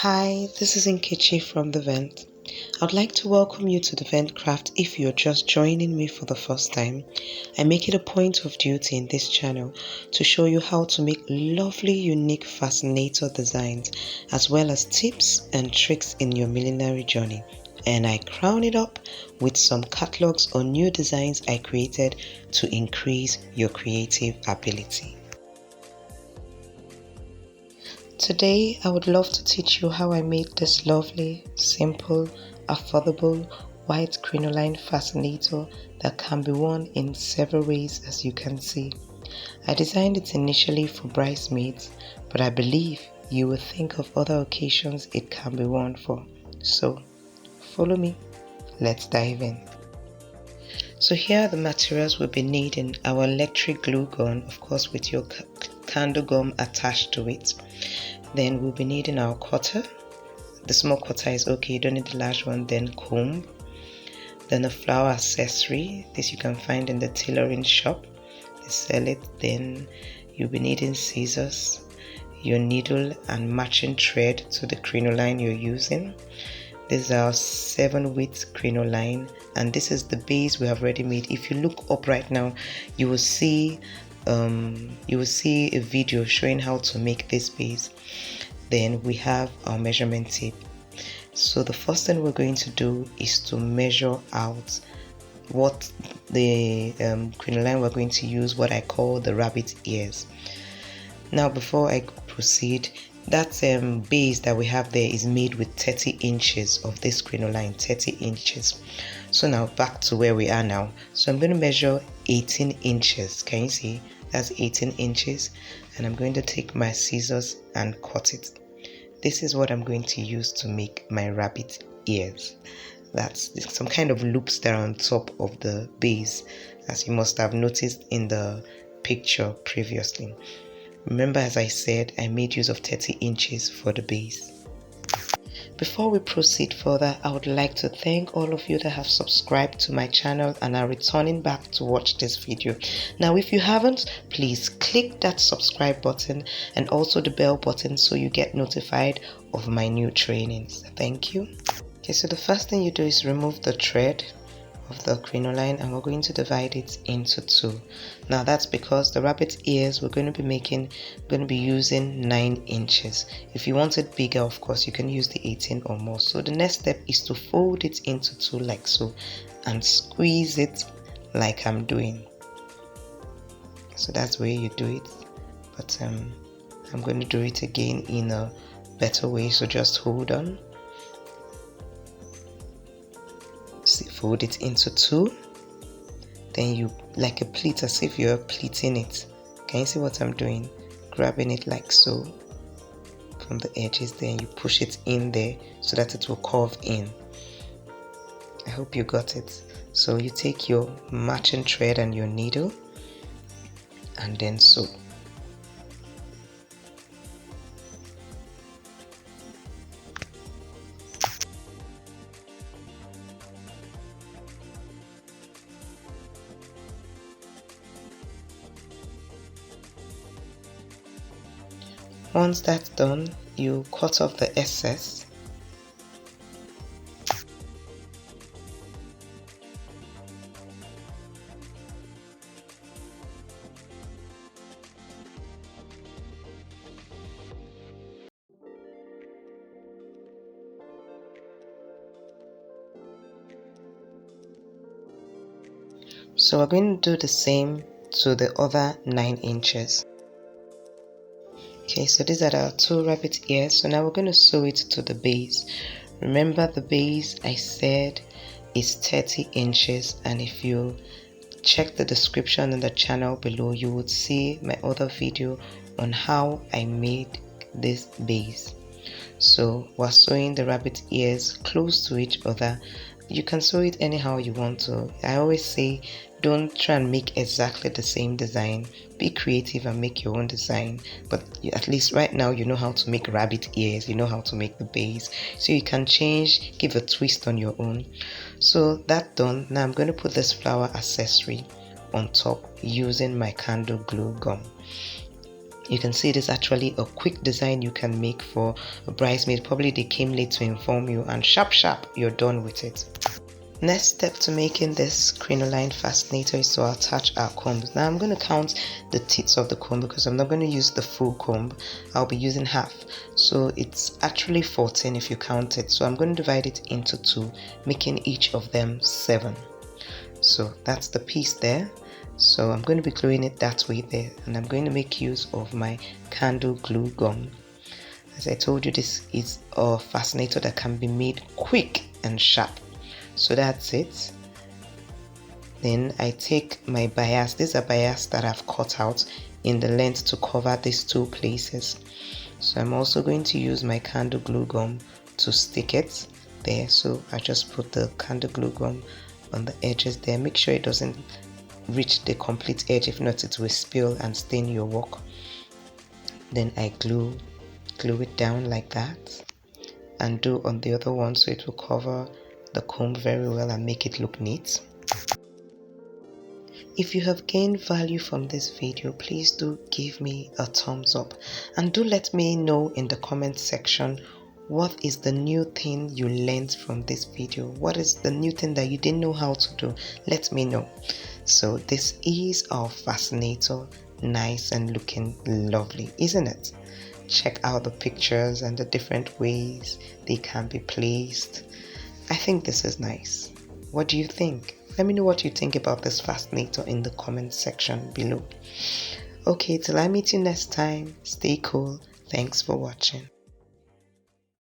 Hi, this is Nkechi from The Vent. I'd like to welcome you to The Vent Craft if you're just joining me for the first time. I make it a point of duty in this channel to show you how to make lovely, unique fascinator designs as well as tips and tricks in your millinery journey. And I crown it up with some catalogs or new designs I created to increase your creative ability. Today, I would love to teach you how I made this lovely, simple, affordable, white crinoline fascinator that can be worn in several ways, as you can see. I designed it initially for bridesmaids, but I believe you will think of other occasions it can be worn for. So, follow me. Let's dive in. So here are the materials we'll be needing. Our electric glue gun, of course, with your candle gum attached to it. Then we'll be needing our cutter. The small cutter is okay, you don't need the large one. Then comb. Then a flower accessory. This you can find in the tailoring shop. They sell it. Then you'll be needing scissors, your needle and matching thread to the crinoline you're using. This is our 7 width crinoline, and this is the base we have already made. If you look up right now, you will see a video showing how to make this base. Then we have our measurement tape. So the first thing we're going to do is to measure out what the crinoline we're going to use, what I call the rabbit ears. Now before I proceed, that base that we have there is made with 30 inches of this crinoline, 30 inches. So now back to where we are now. So I'm going to measure 18 inches. Can you see? That's 18 inches. And I'm going to take my scissors and cut it. This is what I'm going to use to make my rabbit ears. That's some kind of loops that are on top of the base, as you must have noticed in the picture previously. Remember, as I said, I made use of 30 inches for the base. Before we proceed further, I would like to thank all of you that have subscribed to my channel and are returning back to watch this video. Now, if you haven't, please click that subscribe button and also the bell button so you get notified of my new trainings. Thank you. Okay, so the first thing you do is remove the thread of the crinoline, and we're going to divide it into two. Now that's because the rabbit ears we're going to be using 9 inches. If you want it bigger, of course you can use the 18 or more. So the next step is to fold it into two like so and squeeze it like I'm doing. So that's the way you do it, but I'm going to do it again in a better way, so just hold on. Fold it into two, then you like a pleat, as if you're pleating it. Can you see what I'm doing? Grabbing it like so from the edges, then you push it in there so that it will curve in. I hope you got it. So you take your matching thread and your needle and then sew. Once that's done, you cut off the excess. So we're going to do the same to the other 9 inches. Okay, so these are our 2 rabbit ears. So now we're going to sew it to the base. Remember, the base I said is 30 inches, and if you check the description in the channel below, you would see my other video on how I made this base. So we're sewing the rabbit ears close to each other. You can sew it anyhow you want to. I always say don't try and make exactly the same design. Be creative and make your own design. But at least right now you know how to make rabbit ears, you know how to make the base, so you can change, give a twist on your own. So that done, now I'm going to put this flower accessory on top using my candle glue gum. You can see it is actually a quick design you can make for a bridesmaid. Probably they came late to inform you, and sharp you're done with it. Next step to making this crinoline fascinator is to attach our combs. Now I'm going to count the tips of the comb because I'm not going to use the full comb. I'll be using half. So it's actually 14 if you count it. So I'm going to divide it into 2, making each of them 7. So that's the piece there. So I'm going to be gluing it that way there, and I'm going to make use of my candle glue gun. As I told you, this is a fascinator that can be made quick and sharp. So that's it. Then I take my bias. These are bias that I've cut out in the length to cover these 2 places. So I'm also going to use my candle glue gum to stick it there. So I just put the candle glue gum on the edges there. Make sure it doesn't reach the complete edge, if not it will spill and stain your work. Then I glue it down like that, and do on the other one so it will cover the comb very well and make it look neat. If you have gained value from this video, please do give me a thumbs up, and do let me know in the comment section what is the new thing you learned from this video. What is the new thing that you didn't know how to do? Let me know. So this is our fascinator, nice and looking lovely, isn't it? Check out the pictures and the different ways they can be placed. I think this is nice. What do you think? Let me know what you think about this fascinator in the comment section below. Okay, till I meet you next time, stay cool. Thanks for watching.